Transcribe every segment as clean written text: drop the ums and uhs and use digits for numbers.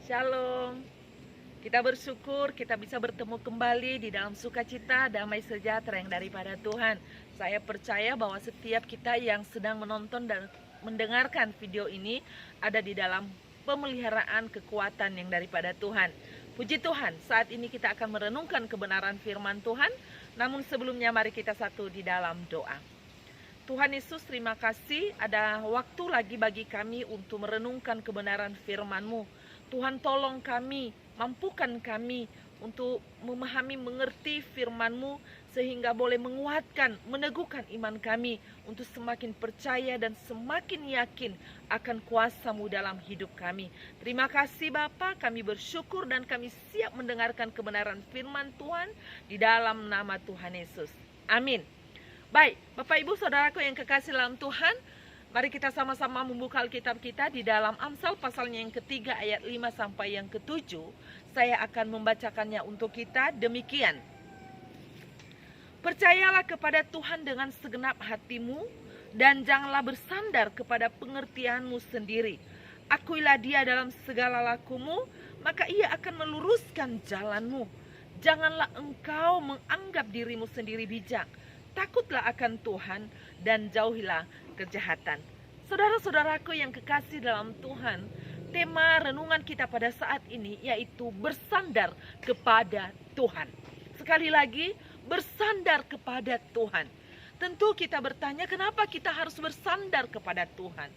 Shalom. Kita bersyukur kita bisa bertemu kembali di dalam sukacita, damai sejahtera yang daripada Tuhan. Saya percaya bahwa setiap kita yang sedang menonton dan mendengarkan video ini ada di dalam pemeliharaan kekuatan yang daripada Tuhan. Puji Tuhan, saat ini kita akan merenungkan kebenaran firman Tuhan. Namun sebelumnya mari kita satu di dalam doa. Tuhan Yesus, terima kasih ada waktu lagi bagi kami untuk merenungkan kebenaran firman-Mu. Tuhan, tolong kami, mampukan kami untuk memahami, mengerti firman-Mu sehingga boleh menguatkan, meneguhkan iman kami untuk semakin percaya dan semakin yakin akan kuasa-Mu dalam hidup kami. Terima kasih Bapa, kami bersyukur dan kami siap mendengarkan kebenaran firman Tuhan di dalam nama Tuhan Yesus. Amin. Baik, Bapak Ibu Saudaraku yang kekasih dalam Tuhan, mari kita sama-sama membuka Alkitab kita di dalam Amsal pasalnya yang ketiga ayat 5 sampai yang ke-7. Saya akan membacakannya untuk kita demikian. Percayalah kepada Tuhan dengan segenap hatimu dan janganlah bersandar kepada pengertianmu sendiri. Akuilah Dia dalam segala lakumu, maka Ia akan meluruskan jalanmu. Janganlah engkau menganggap dirimu sendiri bijak. Takutlah akan Tuhan dan jauhilah kejahatan. Saudara-saudaraku yang kekasih dalam Tuhan, tema renungan kita pada saat ini yaitu bersandar kepada Tuhan. Sekali lagi, bersandar kepada Tuhan. Tentu kita bertanya, kenapa kita harus bersandar kepada Tuhan?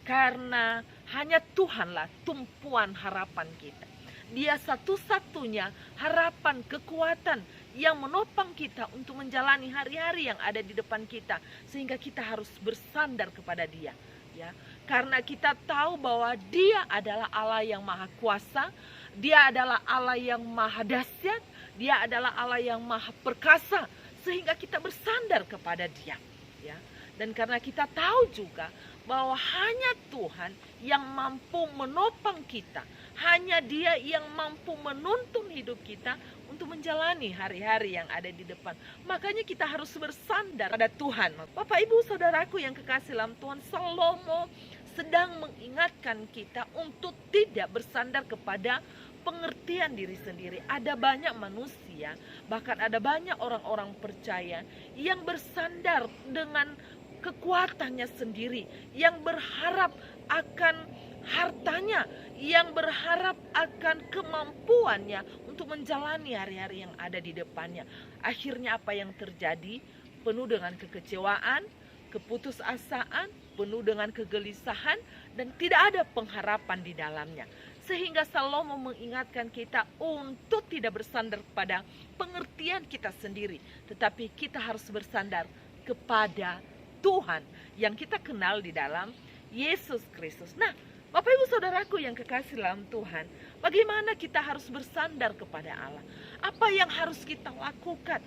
Karena hanya Tuhanlah tumpuan harapan kita. Dia satu-satunya harapan, kekuatan yang menopang kita untuk menjalani hari-hari yang ada di depan kita, sehingga kita harus bersandar kepada Dia, ya. Karena kita tahu bahwa Dia adalah Allah yang maha kuasa, Dia adalah Allah yang maha dahsyat, Dia adalah Allah yang maha perkasa, sehingga kita bersandar kepada Dia, ya. Dan karena kita tahu juga bahwa hanya Tuhan yang mampu menopang kita, hanya Dia yang mampu menuntun hidup kita untuk menjalani hari-hari yang ada di depan. Makanya kita harus bersandar pada Tuhan. Bapak Ibu Saudaraku yang kekasih dalam Tuhan, Salomo sedang mengingatkan kita untuk tidak bersandar kepada pengertian diri sendiri. Ada banyak manusia, bahkan ada banyak orang-orang percaya yang bersandar dengan kekuatannya sendiri, yang berharap akan hartanya, yang berharap akan kemampuannya untuk menjalani hari-hari yang ada di depannya. Akhirnya apa yang terjadi? Penuh dengan kekecewaan, keputusasaan, penuh dengan kegelisahan, dan tidak ada pengharapan di dalamnya. Sehingga Salomo mengingatkan kita untuk tidak bersandar pada pengertian kita sendiri, tetapi kita harus bersandar kepada Tuhan yang kita kenal di dalam Yesus Kristus. Nah, Bapak Ibu Saudaraku yang kekasih dalam Tuhan, bagaimana kita harus bersandar kepada Allah? Apa yang harus kita lakukan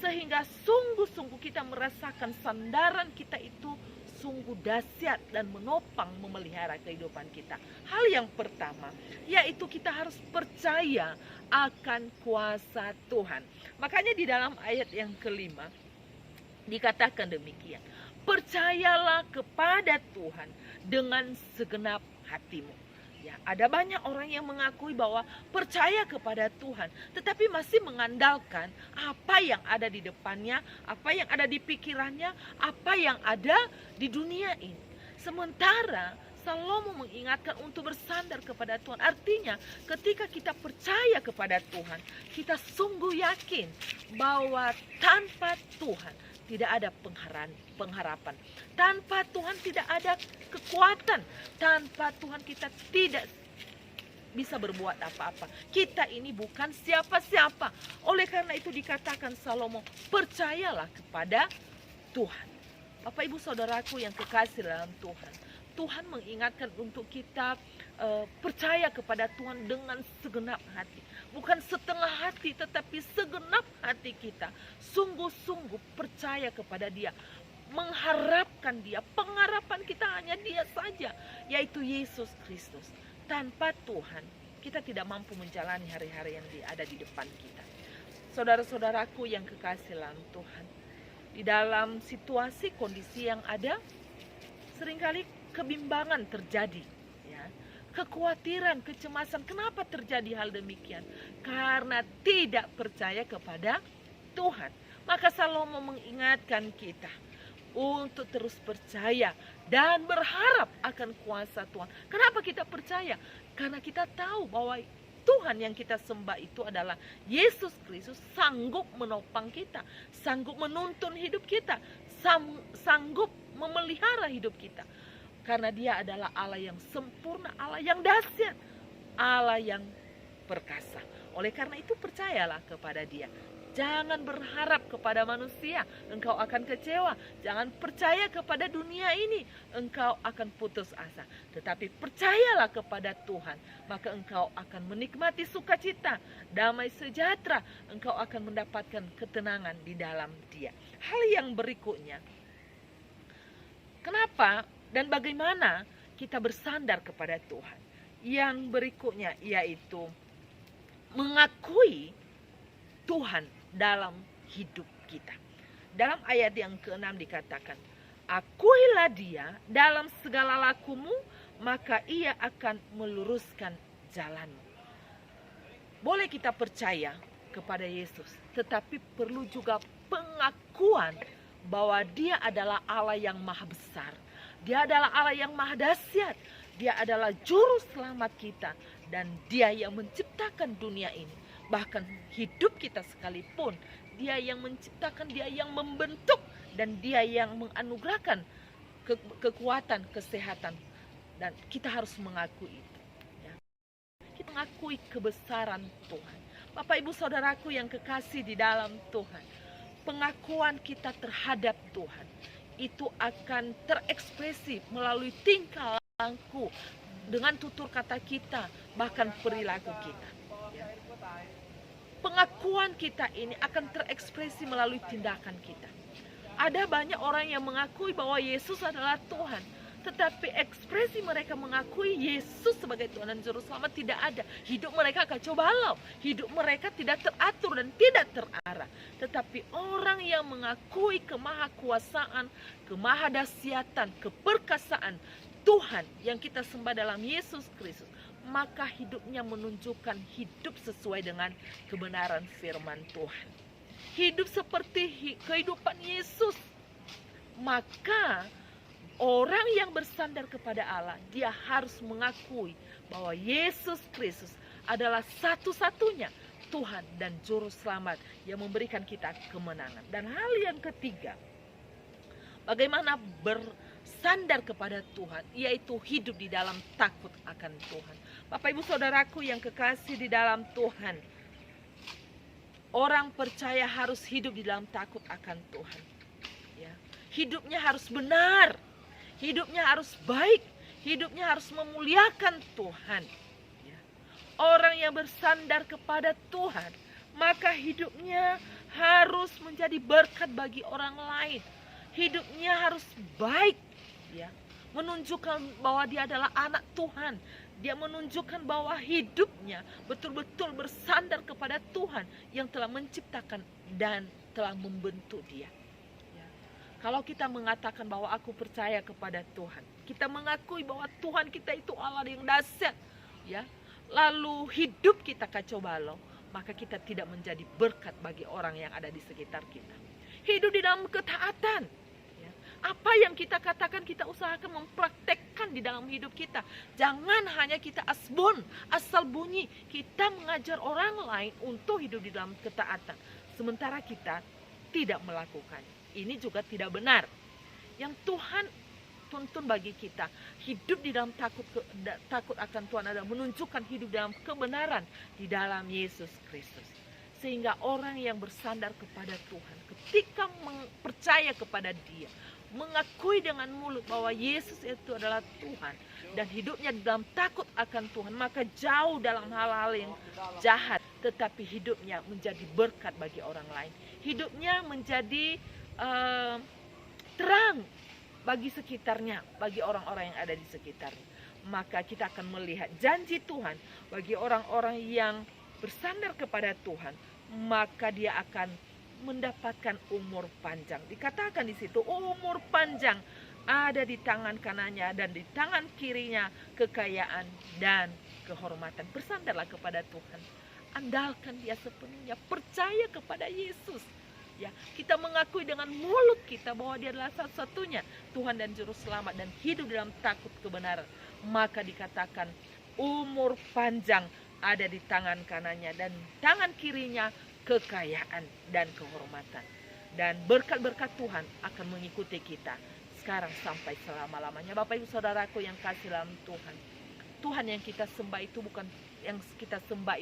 sehingga sungguh-sungguh kita merasakan sandaran kita itu sungguh dahsyat dan menopang memelihara kehidupan kita? Hal yang pertama yaitu kita harus percaya akan kuasa Tuhan. Makanya di dalam ayat yang kelima dikatakan demikian, percayalah kepada Tuhan dengan segenap hatimu. Ya, ada banyak orang yang mengakui bahwa percaya kepada Tuhan, tetapi masih mengandalkan apa yang ada di depannya, apa yang ada di pikirannya, apa yang ada di dunia ini. Sementara Salomo mengingatkan untuk bersandar kepada Tuhan. Artinya ketika kita percaya kepada Tuhan, kita sungguh yakin bahwa tanpa Tuhan tidak ada pengharapan. Tanpa Tuhan tidak ada kekuatan. Tanpa Tuhan kita tidak bisa berbuat apa-apa. Kita ini bukan siapa-siapa. Oleh karena itu dikatakan Salomo, percayalah kepada Tuhan. Bapak Ibu Saudaraku yang kekasih dalam Tuhan, Tuhan mengingatkan untuk kita percaya kepada Tuhan dengan segenap hati. Bukan setengah hati, tetapi segenap hati kita. Sungguh-sungguh percaya kepada Dia, mengharapkan Dia. Pengharapan kita hanya Dia saja, yaitu Yesus Kristus. Tanpa Tuhan kita tidak mampu menjalani hari-hari yang ada di depan kita. Saudara-saudaraku yang kekasih dalam Tuhan, di dalam situasi kondisi yang ada, seringkali kebimbangan terjadi, ya. kekhawatiran, kecemasan. Kenapa terjadi hal demikian? Karena tidak percaya kepada Tuhan. Maka Salomo mengingatkan kita untuk terus percaya dan berharap akan kuasa Tuhan. Kenapa kita percaya? Karena kita tahu bahwa Tuhan yang kita sembah itu adalah Yesus Kristus, sanggup menopang kita, sanggup menuntun hidup kita, sanggup memelihara hidup kita. Karena Dia adalah Allah yang sempurna, Allah yang dahsyat, Allah yang perkasa. Oleh karena itu percayalah kepada Dia. Jangan berharap kepada manusia, engkau akan kecewa. Jangan percaya kepada dunia ini, engkau akan putus asa. Tetapi percayalah kepada Tuhan, maka engkau akan menikmati sukacita, damai sejahtera. Engkau akan mendapatkan ketenangan di dalam Dia. Hal yang berikutnya, kenapa dan bagaimana kita bersandar kepada Tuhan? Yang berikutnya yaitu mengakui Tuhan dalam hidup kita. Dalam ayat yang ke-6 dikatakan, akuilah Dia dalam segala lakumu, maka Ia akan meluruskan jalanmu. Boleh kita percaya kepada Yesus, tetapi perlu juga pengakuan bahwa Dia adalah Allah yang maha besar. Dia adalah Allah yang maha dahsyat. Dia adalah juru selamat kita, dan Dia yang menciptakan dunia ini. Bahkan hidup kita sekalipun, Dia yang menciptakan, Dia yang membentuk, dan Dia yang menganugerahkan kekuatan, kesehatan. Dan kita harus mengakui itu. Ya. Kita mengakui kebesaran Tuhan. Bapak Ibu Saudaraku yang kekasih di dalam Tuhan, pengakuan kita terhadap Tuhan itu akan terekspresi melalui tingkah laku, dengan tutur kata kita, bahkan perilaku kita. Pengakuan kita ini akan terekspresi melalui tindakan kita. Ada banyak orang yang mengakui bahwa Yesus adalah Tuhan, tetapi ekspresi mereka mengakui Yesus sebagai Tuhan dan Juru Selamat tidak ada. Hidup mereka kacau balau, hidup mereka tidak teratur dan tidak terarah. Tetapi orang yang mengakui kemahakuasaan, kemahadahsyatan, keperkasaan Tuhan yang kita sembah dalam Yesus Kristus, maka hidupnya menunjukkan hidup sesuai dengan kebenaran firman Tuhan. Hidup seperti kehidupan Yesus. Maka orang yang bersandar kepada Allah, dia harus mengakui bahwa Yesus Kristus adalah satu-satunya Tuhan dan Juru Selamat yang memberikan kita kemenangan. Dan hal yang ketiga, bagaimana bersandar kepada Tuhan, yaitu hidup di dalam takut akan Tuhan. Bapak Ibu Saudaraku yang kekasih di dalam Tuhan, orang percaya harus hidup di dalam takut akan Tuhan. Ya. Hidupnya harus benar, hidupnya harus baik, hidupnya harus memuliakan Tuhan. Ya. Orang yang bersandar kepada Tuhan, maka hidupnya harus menjadi berkat bagi orang lain. Hidupnya harus baik, ya, menunjukkan bahwa dia adalah anak Tuhan. Dia menunjukkan bahwa hidupnya betul-betul bersandar kepada Tuhan yang telah menciptakan dan telah membentuk dia. Ya. Kalau kita mengatakan bahwa aku percaya kepada Tuhan, kita mengakui bahwa Tuhan kita itu Allah yang dahsyat, ya, lalu hidup kita kacau balau, maka kita tidak menjadi berkat bagi orang yang ada di sekitar kita. Hidup di dalam ketaatan. Apa yang kita katakan, kita usahakan mempraktekkan di dalam hidup kita. Jangan hanya kita asal bunyi. Kita mengajar orang lain untuk hidup di dalam ketaatan, sementara kita tidak melakukannya. Ini juga tidak benar. Yang Tuhan tuntun bagi kita, hidup di dalam takut akan Tuhan adalah menunjukkan hidup dalam kebenaran di dalam Yesus Kristus. Sehingga orang yang bersandar kepada Tuhan, ketika percaya kepada Dia, mengakui dengan mulut bahwa Yesus itu adalah Tuhan, dan hidupnya dalam takut akan Tuhan, maka jauh dalam hal-hal yang jahat, tetapi hidupnya menjadi berkat bagi orang lain. Hidupnya menjadi terang bagi sekitarnya, bagi orang-orang yang ada di sekitarnya. Maka kita akan melihat janji Tuhan bagi orang-orang yang bersandar kepada Tuhan, maka dia akan mendapatkan umur panjang. Dikatakan di situ umur panjang ada di tangan kanannya, dan di tangan kirinya kekayaan dan kehormatan. Bersandarlah kepada Tuhan, andalkan Dia sepenuhnya, percaya kepada Yesus. Ya, kita mengakui dengan mulut kita bahwa Dia adalah satu-satunya Tuhan dan Juru Selamat, dan hidup dalam takut kebenaran, maka dikatakan umur panjang ada di tangan kanannya, dan tangan kirinya kekayaan dan kehormatan. Dan berkat-berkat Tuhan akan mengikuti kita sekarang sampai selama-lamanya. Bapak Ibu Saudaraku yang kasih dalam Tuhan, Tuhan yang kita sembah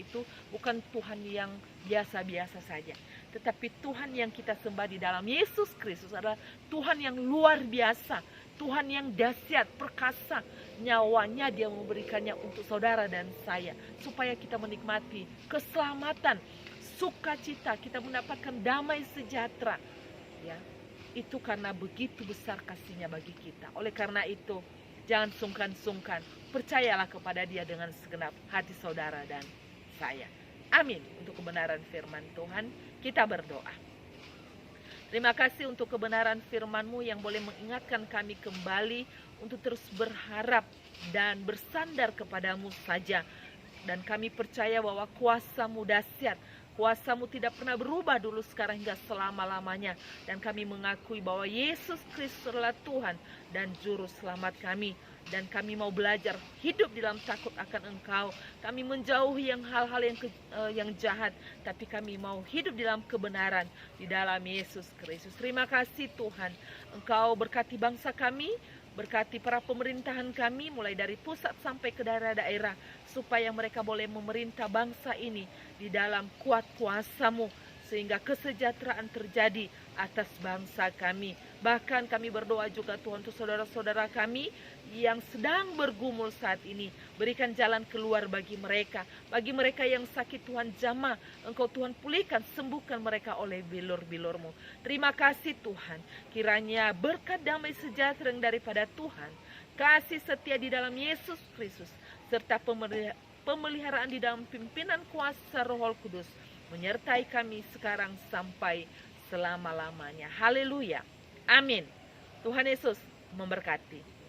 itu bukan Tuhan yang biasa-biasa saja, tetapi Tuhan yang kita sembah di dalam Yesus Kristus adalah Tuhan yang luar biasa, Tuhan yang dahsyat, perkasa. Nyawanya Dia memberikannya untuk saudara dan saya, supaya kita menikmati keselamatan, sukacita, kita mendapatkan damai sejahtera. Ya, itu karena begitu besar kasih-Nya bagi kita. Oleh karena itu, jangan sungkan-sungkan, percayalah kepada Dia dengan segenap hati saudara dan saya. Amin. Untuk kebenaran firman Tuhan, kita berdoa. Terima kasih untuk kebenaran firman-Mu yang boleh mengingatkan kami kembali untuk terus berharap dan bersandar kepada-Mu saja. Dan kami percaya bahwa kuasa-Mu dahsyat, kuasa-Mu tidak pernah berubah dulu, sekarang hingga selama-lamanya. Dan kami mengakui bahwa Yesus Kristus adalah Tuhan dan Juru Selamat kami. Dan kami mau belajar hidup di dalam takut akan Engkau. Kami menjauhi hal-hal yang jahat, tapi kami mau hidup di dalam kebenaran di dalam Yesus Kristus. Terima kasih Tuhan. Engkau berkati bangsa kami, berkati para pemerintahan kami, mulai dari pusat sampai ke daerah-daerah, supaya mereka boleh memerintah bangsa ini di dalam kuat kuasa-Mu, sehingga kesejahteraan terjadi atas bangsa kami. Bahkan kami berdoa juga Tuhan untuk saudara-saudara kami yang sedang bergumul saat ini. Berikan jalan keluar bagi mereka. Bagi mereka yang sakit, Tuhan jamah. Engkau Tuhan pulihkan, sembuhkan mereka oleh bilur-bilur-Mu. Terima kasih Tuhan. Kiranya berkat damai sejahtera yang daripada Tuhan, kasih setia di dalam Yesus Kristus, serta pemeliharaan di dalam pimpinan kuasa Roh Kudus menyertai kami sekarang sampai selama-lamanya. Haleluya. Amin. Tuhan Yesus memberkati.